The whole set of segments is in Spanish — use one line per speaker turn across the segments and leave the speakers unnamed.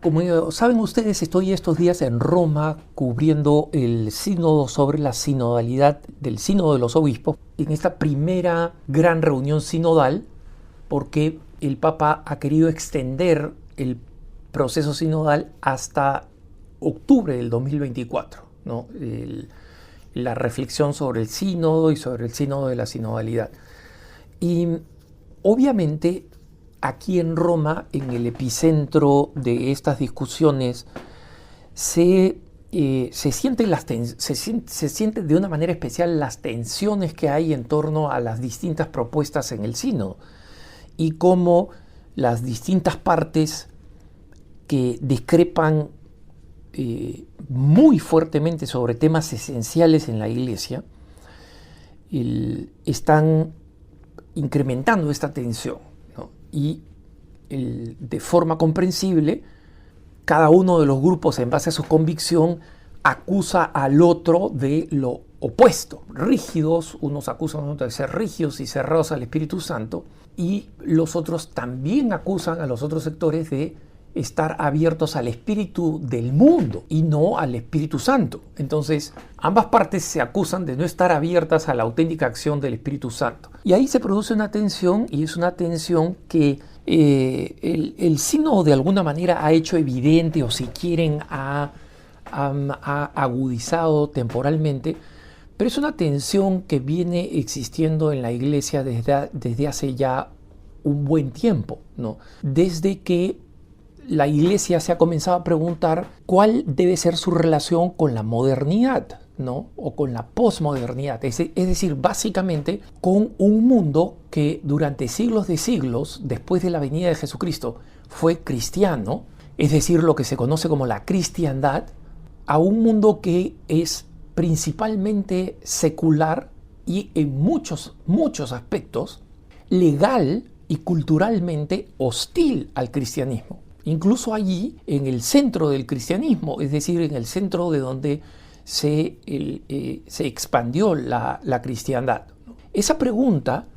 Como saben ustedes, estoy estos días en Roma cubriendo el sínodo sobre la sinodalidad del sínodo de los obispos, en esta primera gran reunión sinodal, porque el Papa ha querido extender el proceso sinodal hasta octubre del 2024, ¿no? La reflexión sobre el sínodo y sobre el sínodo de la sinodalidad. Y obviamente aquí en Roma, en el epicentro de estas discusiones, se sienten de una manera especial las tensiones que hay en torno a las distintas propuestas en el sínodo y cómo las distintas partes que discrepan muy fuertemente sobre temas esenciales en la Iglesia están incrementando esta tensión, ¿no? Y de forma comprensible, cada uno de los grupos, en base a su convicción, acusa al otro de lo opuesto. Rígidos, unos acusan a otros de ser rígidos y cerrados al Espíritu Santo, y los otros también acusan a los otros sectores de estar abiertos al espíritu del mundo y no al Espíritu Santo. Entonces, ambas partes se acusan de no estar abiertas a la auténtica acción del Espíritu Santo. Y ahí se produce una tensión, y es una tensión que el sínodo de alguna manera ha hecho evidente, o si quieren, ha agudizado temporalmente, pero es una tensión que viene existiendo en la Iglesia desde hace ya un buen tiempo, ¿no? Desde que la Iglesia se ha comenzado a preguntar cuál debe ser su relación con la modernidad, ¿no? O con la posmodernidad, es decir, básicamente con un mundo que durante siglos de siglos, después de la venida de Jesucristo, fue cristiano, es decir, lo que se conoce como la cristiandad, a un mundo que es principalmente secular y en muchos aspectos legal y culturalmente hostil al cristianismo. Incluso allí, en el centro del cristianismo, es decir, en el centro de donde se expandió la cristiandad. Esa pregunta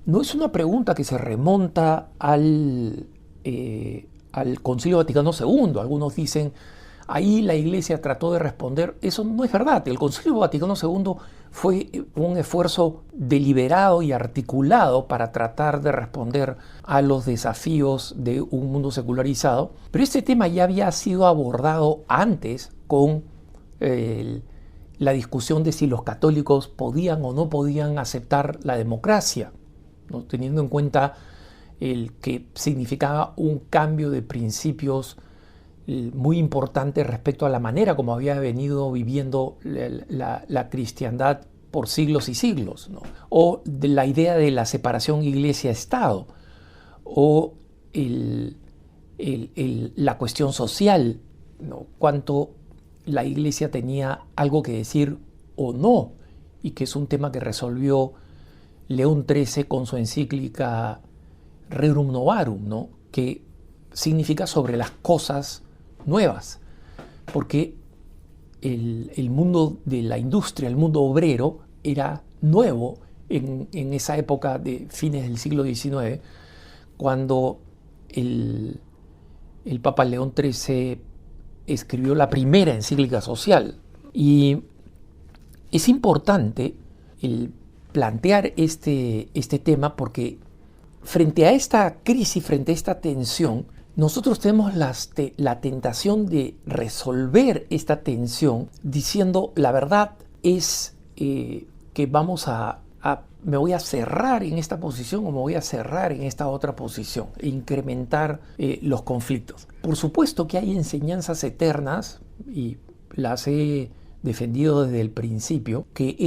no es una pregunta que se remonta al Concilio Vaticano II. Algunos dicen, ahí la Iglesia trató de responder. Eso no es verdad. El Concilio Vaticano II fue un esfuerzo deliberado y articulado para tratar de responder a los desafíos de un mundo secularizado. Pero este tema ya había sido abordado antes con la discusión de si los católicos podían o no podían aceptar la democracia, ¿no? Teniendo en cuenta que significaba un cambio de principios muy importante respecto a la manera como había venido viviendo la cristiandad por siglos y siglos, ¿no? O de la idea de la separación iglesia-estado, o la cuestión social, ¿no? Cuánto la Iglesia tenía algo que decir o no, y que es un tema que resolvió León XIII con su encíclica Rerum Novarum, ¿no? Que significa sobre las cosas nuevas, porque el mundo de la industria, el mundo obrero, era nuevo en esa época de fines del siglo XIX, cuando el Papa León XIII escribió la primera encíclica social. Y es importante plantear este tema porque frente a esta crisis, frente a esta tensión, nosotros tenemos la tentación de resolver esta tensión diciendo la verdad es que me voy a cerrar en esta posición o me voy a cerrar en esta otra posición e incrementar los conflictos. Por supuesto que hay enseñanzas eternas, y las he defendido desde el principio, que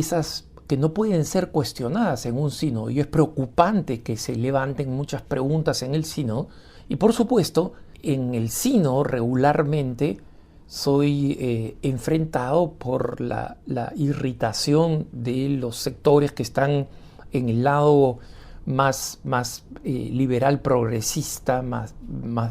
no pueden ser cuestionadas en un sínodo, y es preocupante que se levanten muchas preguntas en el sínodo. Y por supuesto, en el sínodo regularmente soy enfrentado por la irritación de los sectores que están en el lado más liberal progresista, más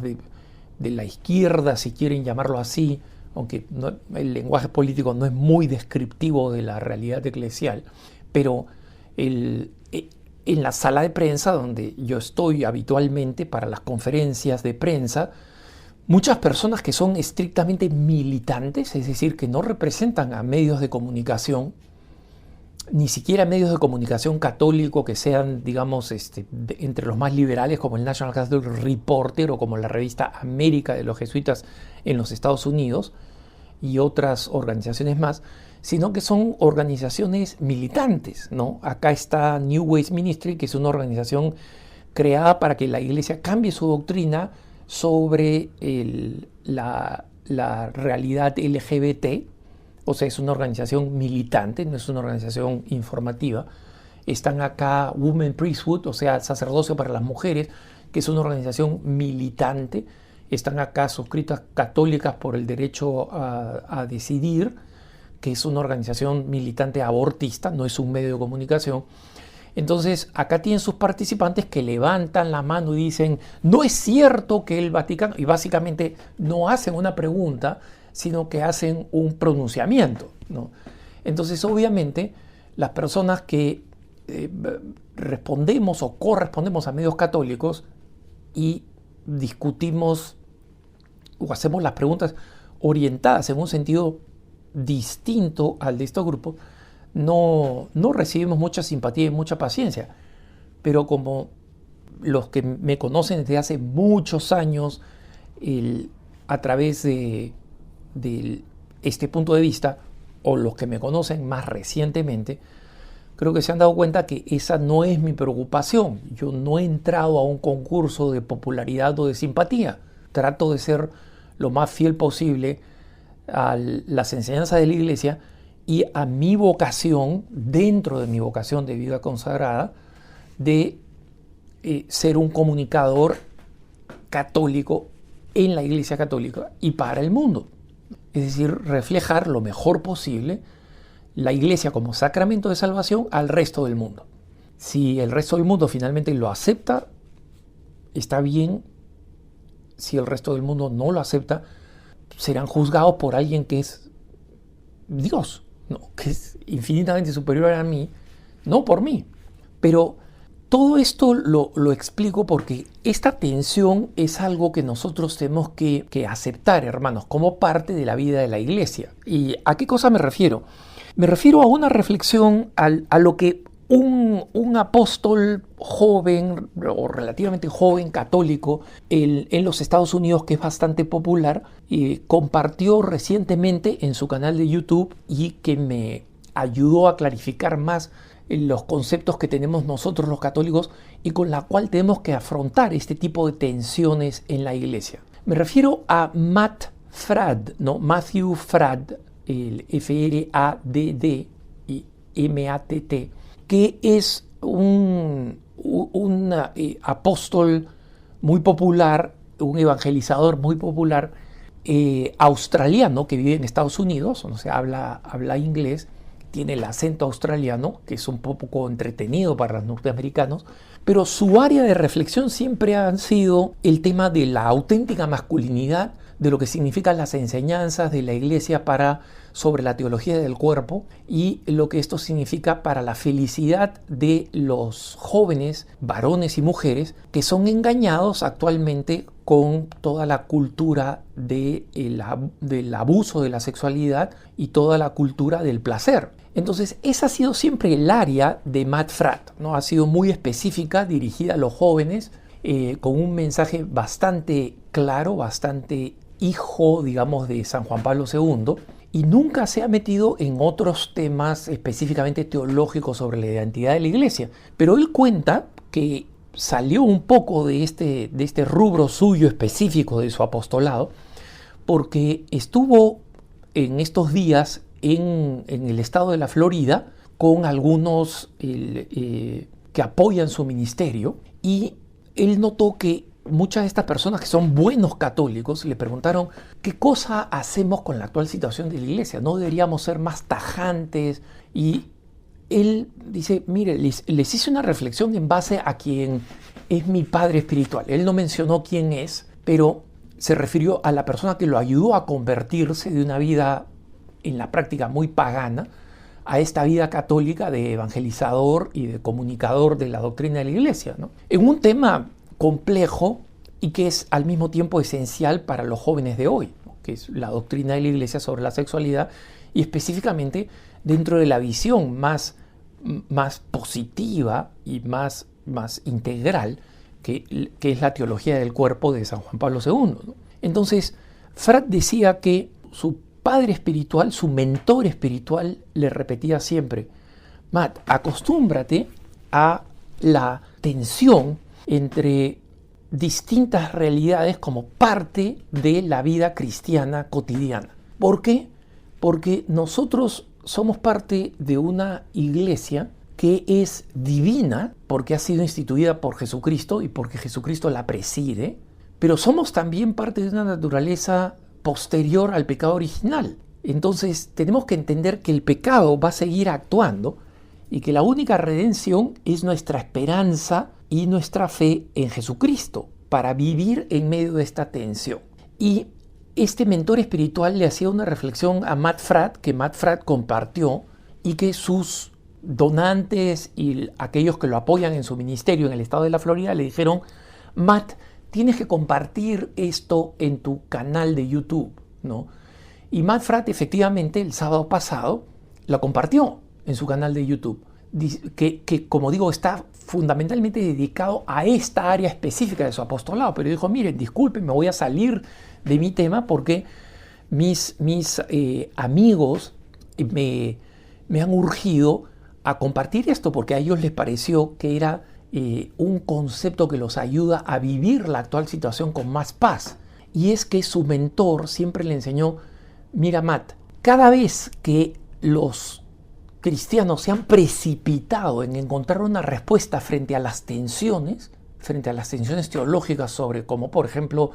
de la izquierda, si quieren llamarlo así, aunque el lenguaje político no es muy descriptivo de la realidad eclesial, pero en la sala de prensa donde yo estoy habitualmente para las conferencias de prensa, muchas personas que son estrictamente militantes, es decir, que no representan a medios de comunicación, ni siquiera medios de comunicación católico que sean, digamos, entre los más liberales, como el National Catholic Reporter o como la revista América de los jesuitas en los Estados Unidos y otras organizaciones más, sino que son organizaciones militantes, ¿no? Acá está New Ways Ministry, que es una organización creada para que la Iglesia cambie su doctrina sobre la realidad LGBT. O sea, es una organización militante, no es una organización informativa. Están acá Women Priesthood, o sea, Sacerdocio para las Mujeres, que es una organización militante. Están acá Suscritas Católicas por el Derecho a Decidir, que es una organización militante abortista, no es un medio de comunicación. Entonces, acá tienen sus participantes que levantan la mano y dicen, no es cierto que el Vaticano, y básicamente no hacen una pregunta, sino que hacen un pronunciamiento, ¿no? Entonces, obviamente, las personas que respondemos o correspondemos a medios católicos y discutimos o hacemos las preguntas orientadas en un sentido distinto al de estos grupos, no recibimos mucha simpatía y mucha paciencia. Pero como los que me conocen desde hace muchos años, a través de este punto de vista, o los que me conocen más recientemente, creo que se han dado cuenta que esa no es mi preocupación. Yo no he entrado a un concurso de popularidad o de simpatía. Trato de ser lo más fiel posible a las enseñanzas de la Iglesia y a mi vocación, dentro de mi vocación de vida consagrada, de ser un comunicador católico en la Iglesia Católica y para el mundo. Es decir, reflejar lo mejor posible la Iglesia como sacramento de salvación al resto del mundo. Si el resto del mundo finalmente lo acepta, está bien. Si el resto del mundo no lo acepta, serán juzgados por alguien que es Dios, ¿no? Que es infinitamente superior a mí, no por mí. Pero todo esto lo explico porque esta tensión es algo que nosotros tenemos que aceptar, hermanos, como parte de la vida de la Iglesia. ¿Y a qué cosa me refiero? Me refiero a una reflexión a lo que un apóstol joven o relativamente joven católico en los Estados Unidos, que es bastante popular, compartió recientemente en su canal de YouTube y que me ayudó a clarificar más los conceptos que tenemos nosotros los católicos y con la cual tenemos que afrontar este tipo de tensiones en la Iglesia. Me refiero a Matt Fradd, ¿no? Matthew Fradd, el F-R-A-D-D y M-A-T-T, que es un apóstol muy popular, un evangelizador muy popular, australiano que vive en Estados Unidos, o sea, habla inglés, tiene el acento australiano, que es un poco entretenido para los norteamericanos, pero su área de reflexión siempre ha sido el tema de la auténtica masculinidad, de lo que significan las enseñanzas de la Iglesia sobre la teología del cuerpo y lo que esto significa para la felicidad de los jóvenes, varones y mujeres, que son engañados actualmente con toda la cultura del abuso de la sexualidad y toda la cultura del placer. Entonces, esa ha sido siempre el área de Matt Fradd, ¿no? Ha sido muy específica, dirigida a los jóvenes, con un mensaje bastante claro, bastante hijo, digamos, de San Juan Pablo II, y nunca se ha metido en otros temas específicamente teológicos sobre la identidad de la Iglesia. Pero él cuenta que salió un poco de este rubro suyo específico de su apostolado, porque estuvo en estos días en el estado de la Florida con algunos que apoyan su ministerio, y él notó que muchas de estas personas que son buenos católicos le preguntaron qué cosa hacemos con la actual situación de la Iglesia, no deberíamos ser más tajantes, y él dice, mire, les hice una reflexión en base a quien es mi padre espiritual. Él no mencionó quién es, pero se refirió a la persona que lo ayudó a convertirse de una vida en la práctica muy pagana a esta vida católica de evangelizador y de comunicador de la doctrina de la Iglesia, ¿no? En un tema complejo, y que es al mismo tiempo esencial para los jóvenes de hoy, ¿no? Que es la doctrina de la Iglesia sobre la sexualidad y específicamente dentro de la visión más positiva y más integral que es la teología del cuerpo de San Juan Pablo II, ¿no? Entonces, Fratt decía que su padre espiritual, su mentor espiritual, le repetía siempre: Matt, acostúmbrate a la tensión entre distintas realidades como parte de la vida cristiana cotidiana. ¿Por qué? Porque nosotros somos parte de una iglesia que es divina porque ha sido instituida por Jesucristo y porque Jesucristo la preside, pero somos también parte de una naturaleza posterior al pecado original. Entonces tenemos que entender que el pecado va a seguir actuando y que la única redención es nuestra esperanza y nuestra fe en Jesucristo para vivir en medio de esta tensión. Y este mentor espiritual le hacía una reflexión a Matt Fratt, que Matt Fratt compartió y que sus donantes y aquellos que lo apoyan en su ministerio en el estado de la Florida le dijeron: Matt, tienes que compartir esto en tu canal de YouTube, ¿no? Y Matt Fratt efectivamente el sábado pasado lo compartió en su canal de YouTube, que como digo está fundamentalmente dedicado a esta área específica de su apostolado, pero dijo: miren, disculpen, me voy a salir de mi tema porque mis amigos me han urgido a compartir esto porque a ellos les pareció que era un concepto que los ayuda a vivir la actual situación con más paz. Y es que su mentor siempre le enseñó: mira, Matt, cada vez que los cristianos se han precipitado en encontrar una respuesta frente a las tensiones teológicas sobre cómo, por ejemplo,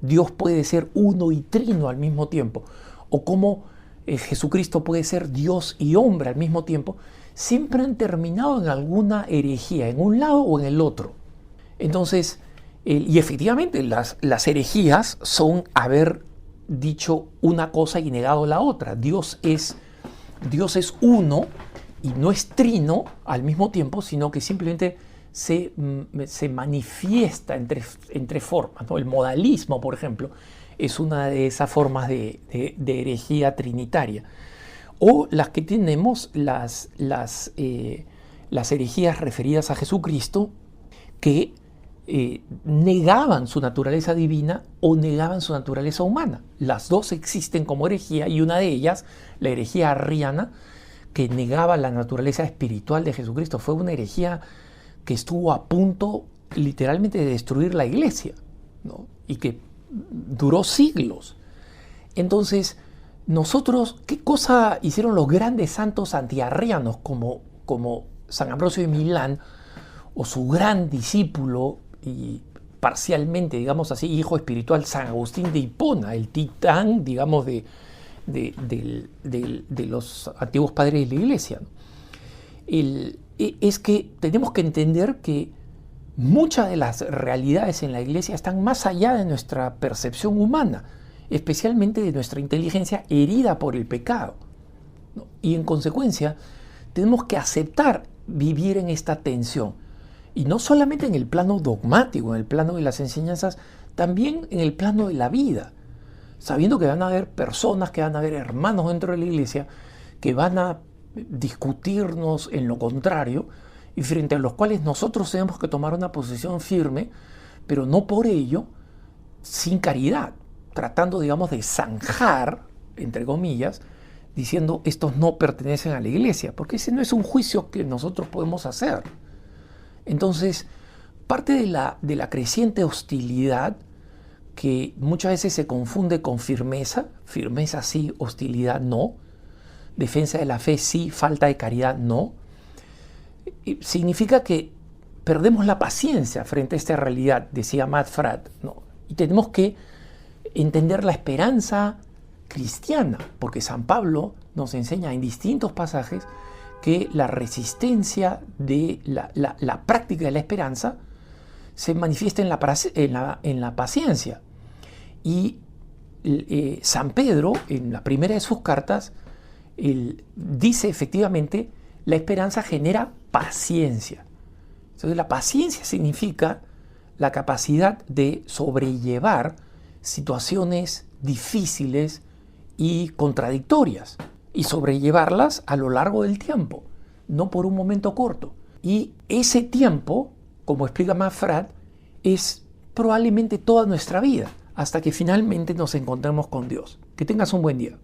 Dios puede ser uno y trino al mismo tiempo, o cómo Jesucristo puede ser Dios y hombre al mismo tiempo, siempre han terminado en alguna herejía, en un lado o en el otro. Entonces, y efectivamente las herejías son haber dicho una cosa y negado la otra. Dios es uno y no es trino al mismo tiempo, sino que simplemente se manifiesta entre formas, ¿no? El modalismo, por ejemplo, es una de esas formas de herejía trinitaria. O las que tenemos, las herejías referidas a Jesucristo, que negaban su naturaleza divina o negaban su naturaleza humana. Las dos existen como herejía, y una de ellas, la herejía arriana, que negaba la naturaleza espiritual de Jesucristo, fue una herejía que estuvo a punto literalmente de destruir la iglesia, ¿no? Y que duró siglos. Entonces, nosotros, ¿qué cosa hicieron los grandes santos antiarrianos como San Ambrosio de Milán o su gran discípulo y parcialmente, digamos así, hijo espiritual, San Agustín de Hipona, el titán, digamos, de los antiguos padres de la iglesia, ¿no? Es que tenemos que entender que muchas de las realidades en la iglesia están más allá de nuestra percepción humana, especialmente de nuestra inteligencia herida por el pecado, ¿no? Y en consecuencia tenemos que aceptar vivir en esta tensión, y no solamente en el plano dogmático, en el plano de las enseñanzas, también en el plano de la vida, sabiendo que van a haber personas, que van a haber hermanos dentro de la iglesia que van a discutirnos en lo contrario y frente a los cuales nosotros tenemos que tomar una posición firme, pero no por ello sin caridad, tratando, digamos, de zanjar, entre comillas, diciendo estos no pertenecen a la iglesia, porque ese no es un juicio que nosotros podemos hacer. Entonces, parte de la creciente hostilidad, que muchas veces se confunde con firmeza sí, hostilidad no, defensa de la fe sí, falta de caridad no, significa que perdemos la paciencia frente a esta realidad, decía Matt Fratt, ¿no? Y tenemos que entender la esperanza cristiana, porque San Pablo nos enseña en distintos pasajes que la resistencia de la práctica de la esperanza se manifiesta en la paciencia. Y San Pedro, en la primera de sus cartas, dice efectivamente: la esperanza genera paciencia. Entonces la paciencia significa la capacidad de sobrellevar situaciones difíciles y contradictorias y sobrellevarlas a lo largo del tiempo, no por un momento corto. Y ese tiempo, como explica Manfred, es probablemente toda nuestra vida, hasta que finalmente nos encontremos con Dios. Que tengas un buen día.